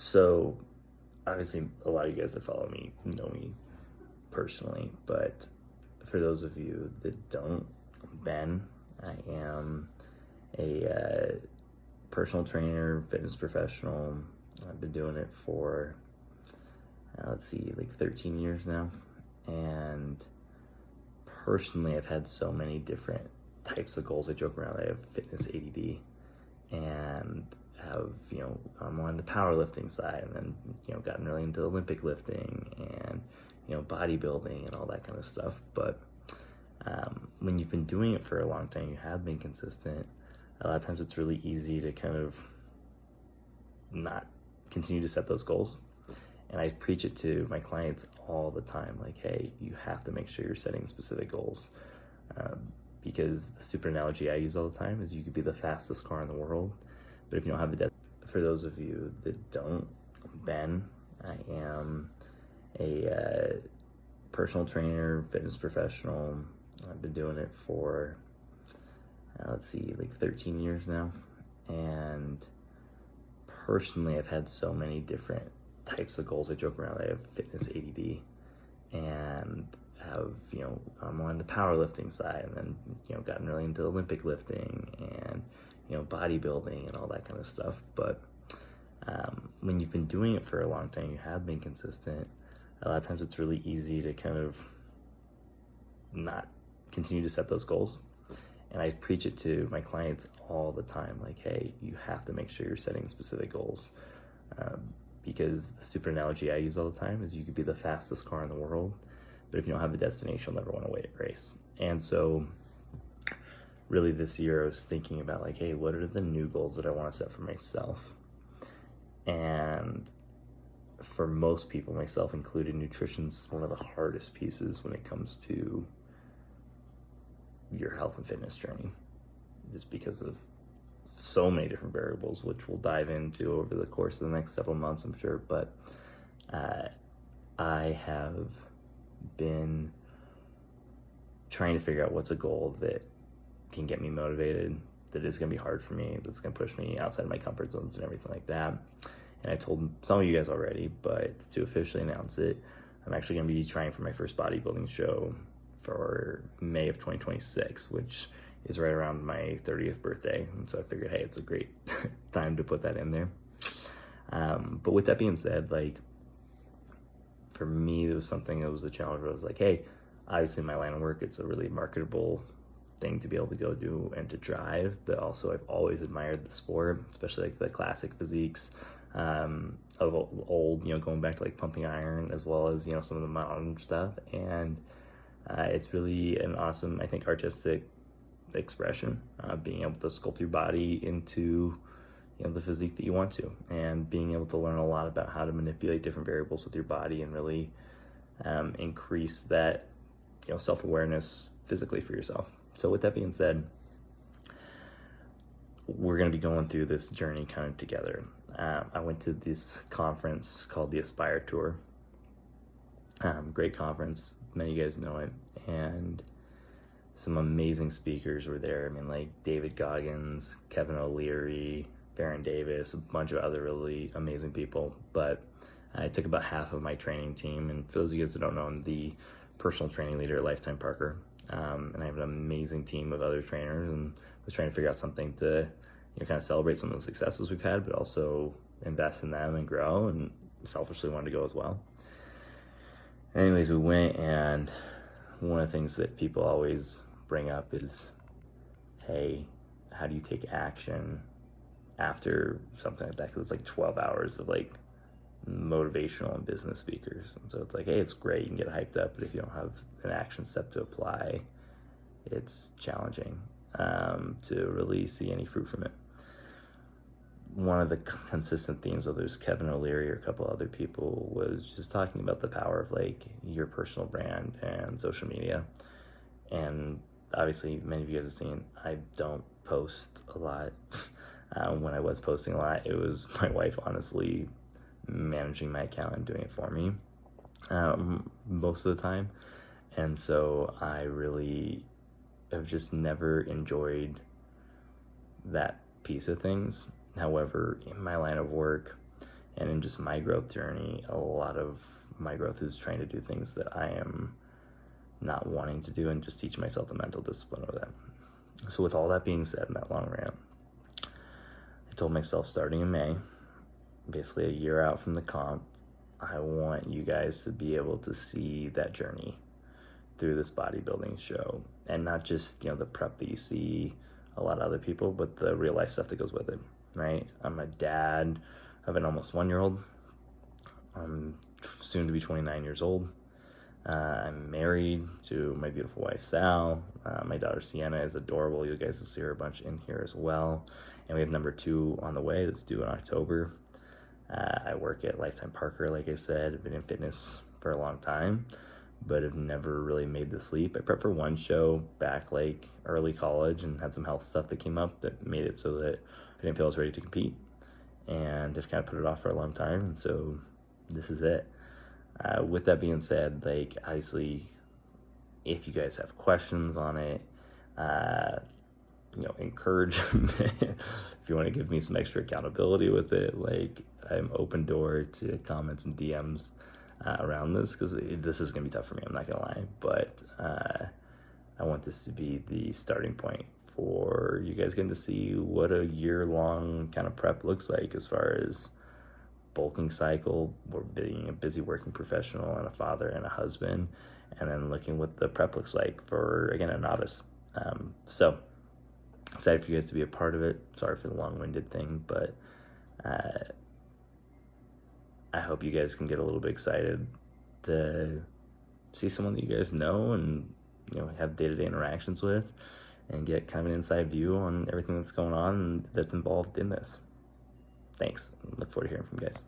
So, obviously, a lot of you guys that follow me know me personally, but for those of you that don't, Ben, I am a personal trainer, fitness professional. I've been doing it for, like 13 years now. And personally, I've had so many different types of goals. I joke around that I have fitness ADD and have, I'm on the powerlifting side, and then, gotten really into Olympic lifting and, bodybuilding and all that kind of stuff. But when you've been doing it for a long time, you have been consistent, a lot of times it's really easy to kind of not continue to set those goals. And I preach it to my clients all the time, like, hey, you have to make sure you're setting specific goals. Because the super analogy I use all the time is you could be the fastest car in the world, but if you don't have the for those of you that don't, Ben, I am a personal trainer, fitness professional. I've been doing it for, like 13 years now. And personally, I've had so many different types of goals. I joke around that I have fitness ADD and have, I'm on the powerlifting side, and then, gotten really into Olympic lifting and, bodybuilding and all that kind of stuff. But when you've been doing it for a long time, you have been consistent, a lot of times it's really easy to kind of not continue to set those goals. And I preach it to my clients all the time, like, hey, you have to make sure you're setting specific goals. Because the super analogy I use all the time is you could be the fastest car in the world, but if you don't have a destination, you'll never want to race. And so really this year I was thinking about, like, hey, what are the new goals that I want to set for myself? And for most people, myself included, nutrition's one of the hardest pieces when it comes to your health and fitness journey, just because of so many different variables, which we'll dive into over the course of the next several months, I'm sure. But I have been trying to figure out what's a goal that can get me motivated, that is going to be hard for me, that's going to push me outside my comfort zones and everything like that. And I told some of you guys already, but to officially announce it, I'm actually going to be trying for my first bodybuilding show for May of 2026, which is right around my 30th birthday. And so I figured, hey, it's a great time to put that in there. But with that being said, like, for me, there was something that was a challenge where I was like, hey, obviously in my line of work, it's a really marketable thing to be able to go do and to drive, but also I've always admired the sport, especially like the classic physiques of old, going back to like pumping iron, as well as, some of the modern stuff. And it's really an awesome, I think, artistic expression, being able to sculpt your body into, the physique that you want to, and being able to learn a lot about how to manipulate different variables with your body and really increase that, self-awareness physically for yourself. So with that being said, we're going to be going through this journey kind of together. I went to this conference called the Aspire Tour. Great conference, many of you guys know it, and some amazing speakers were there. I mean, like David Goggins, Kevin O'Leary, Baron Davis, a bunch of other really amazing people. But I took about half of my training team, and for those of you guys that don't know, I'm the personal training leader at Lifetime Parker, and I have an amazing team of other trainers, and was trying to figure out something to, kind of celebrate some of the successes we've had, but also invest in them and grow, and selfishly wanted to go as well. Anyways, we went, and one of the things that people always bring up is, hey, how do you take action after something like that? Because it's like 12 hours of like motivational and business speakers. And so it's like, hey, it's great, you can get hyped up, but if you don't have an action step to apply, it's challenging to really see any fruit from it. One of the consistent themes, whether it's Kevin O'Leary or a couple other people, was just talking about the power of like your personal brand and social media. And obviously many of you guys have seen, I don't post a lot. When I was posting a lot, it was my wife honestly managing my account and doing it for me most of the time. And so I really have just never enjoyed that piece of things. However, in my line of work, And in just my growth journey, a lot of my growth is trying to do things that I am not wanting to do and just teach myself the mental discipline of that. So with all that being said, in that long rant, I told myself starting in May, basically a year out from the comp, I want you guys to be able to see that journey through this bodybuilding show, and not just, the prep that you see a lot of other people, but the real life stuff that goes with it, right? I'm a dad of an almost 1-year-old. I'm soon to be 29 years old. I'm married to my beautiful wife, Sal. My daughter, Sienna, is adorable. You guys will see her a bunch in here as well. And we have number 2 on the way that's due in October. I work at Lifetime Parker, like I said. I've been in fitness for a long time, but have never really made this leap. I prepped for one show back like early college and had some health stuff that came up that made it so that I didn't feel I was ready to compete. And I've kind of put it off for a long time, and so this is it. With that being said, like, obviously, if you guys have questions on it, encouragement, if you want to give me some extra accountability with it, like, I'm open door to comments and DMs around this, because this is going to be tough for me, I'm not going to lie, but I want this to be the starting point for you guys getting to see what a year-long kind of prep looks like as far as bulking cycle, or being a busy working professional and a father and a husband, and then looking what the prep looks like for, again, a novice. So excited for you guys to be a part of it. Sorry for the long-winded thing, but I hope you guys can get a little bit excited to see someone that you guys know and have day-to-day interactions with, and get kind of an inside view on everything that's going on and that's involved in this. Thanks. Look forward to hearing from you guys.